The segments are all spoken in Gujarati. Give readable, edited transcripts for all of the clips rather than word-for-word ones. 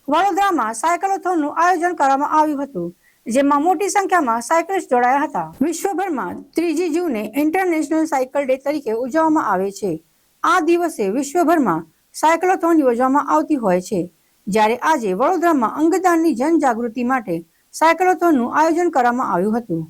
વડોદરામાં સાયકલોથોનનું આયોજન કરવામાં આવ્યું હતું, જેમાં મોટી સંખ્યામાં સાયકલિસ્ટ જોડાયા હતા. વિશ્વભરમાં 3 જૂને ઇન્ટરનેશનલ સાયકલ ડે તરીકે ઉજવવામાં આવે છે. આ દિવસે વિશ્વભરમાં સાયકલોથોન યોજવામાં આવતી હોય છે, જ્યારે આજે વડોદરામાં અંગદાનની જનજાગૃતિ માટે સાયકલોથોનનું આયોજન કરવામાં આવ્યું હતું.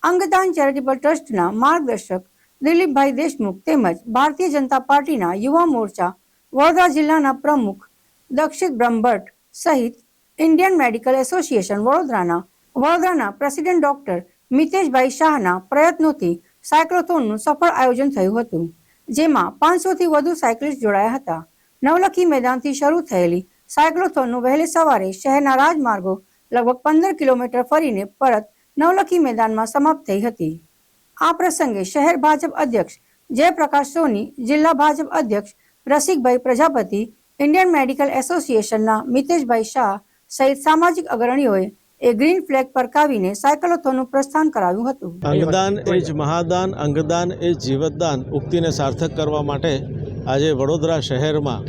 અંગદાન ચેરિટેબલ ટ્રસ્ટના માર્ગદર્શક દિલીપભાઈ દેશમુખ તેમજ ભારતીય જનતા પાર્ટીના યુવા મોરચા વડોદરા જિલ્લાના પ્રમુખ દક્ષિત બ્રહ્મભટ્ટ સહિત ઇન્ડિયન મેડિકલ એસોસિએશન વડોદરાના પ્રેસિડેન્ટ ડોક્ટર મિતેશભાઈ શાહના પ્રયત્નોથી સાયક્લોથોનનું સફળ આયોજન થયું હતું, જેમાં 500થી વધુ સાયકલિસ્ટ જોડાયા હતા. નવલખી મેદાનથી શરૂ થયેલી સાયક્લોથોનનું વહેલી સવારે શહેરના રાજમાર્ગો લગભગ 15 કિલોમીટર ફરીને પરત નવલખી મેદાનમાં સમાપ્ત થઈ હતી. આ પ્રસંગે શહેર ભાજપ અધ્યક્ષ જયપ્રકાશ સોની, જિલ્લા ભાજપ અધ્યક્ષ રસિકભાઈ પ્રજાપતિ, ઇન્ડિયન મેડિકલ એસોસિએશનના મિતેશભાઈ શાહ સહિત સામાજિક અગ્રણીઓએ ગ્રીન ફ્લેગ ફરકાવીને સાયકલોથોનનું પ્રસ્થાન કરાવ્યું હતું. અંગદાન એ જ મહાદાન, અંગદાન એ જ જીવતદાન ઉક્તિને સાર્થક કરવા માટે આજે વડોદરા શહેરમાં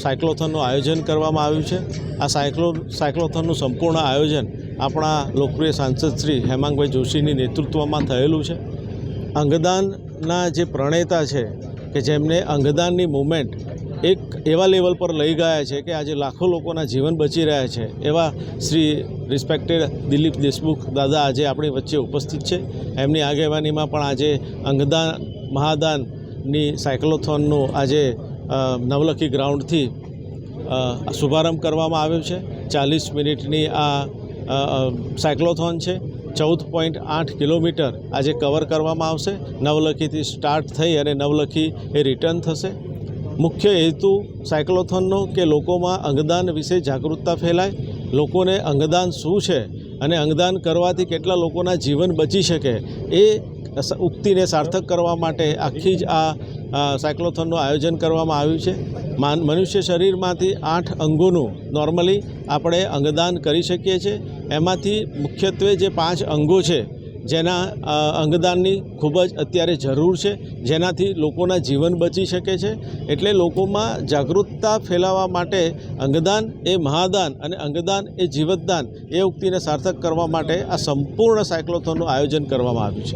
સાયક્લોથોનનું આયોજન કરવામાં આવ્યું છે. આ સાયક્લોથોનનું સંપૂર્ણ આયોજન આપણા લોકપ્રિય સાંસદ શ્રી હેમાંગભાઈ જોશીની નેતૃત્વમાં થયેલું છે. અંગદાનના જે પ્રણેતા છે કે જેમને અંગદાનની મૂવમેન્ટ એક એવા લેવલ પર લઈ ગયા છે કે આજે લાખો લોકોના જીવન બચી રહ્યા છે, એવા શ્રી રિસ્પેક્ટેડ દિલીપ દેશમુખ દાદા આજે આપણી વચ્ચે ઉપસ્થિત છે. એમની આગેવાનીમાં પણ આજે અંગદાન મહાદાનની સાયક્લોથોનનું આજે નવલખી ગ્રાઉન્ડથી શુભારંભ કરવામાં આવ્યો છે. 40 મિનિટની આ સાયક્લોથોન છે. 14.8 કિલોમીટર આજે કવર કરવામાં આવશે. નવલખીથી સ્ટાર્ટ થઈ અને નવલખી એ રિટર્ન થશે. મુખ્ય હેતુ સાયક્લોથોનનો કે લોકોમાં અંગદાન વિશે જાગૃતતા ફેલાય, લોકોને અંગદાન શું છે અને અંગદાન કરવાથી કેટલા લોકોના જીવન બચી શકે એ ઉક્તિને સાર્થક કરવા માટે આખી જ આ સાયક્લોથોનનું આયોજન કરવામાં આવ્યું છે. મનુષ્ય શરીરમાંથી 8 અંગોનું નોર્મલી આપણે અંગદાન કરી શકીએ છીએ. એમાંથી મુખ્યત્વે જે 5 અંગો છે જેના અંગદાનની ખૂબ જ અત્યારે જરૂર છે, જેનાથી લોકોના જીવન બચી શકે છે. એટલે લોકોમાં જાગૃતતા ફેલાવવા માટે અંગદાન એ મહાદાન અને અંગદાન એ જીવતદાન એ ઉક્તિને સાર્થક કરવા માટે આ સંપૂર્ણ સાયક્લોથોનનું આયોજન કરવામાં આવ્યું છે.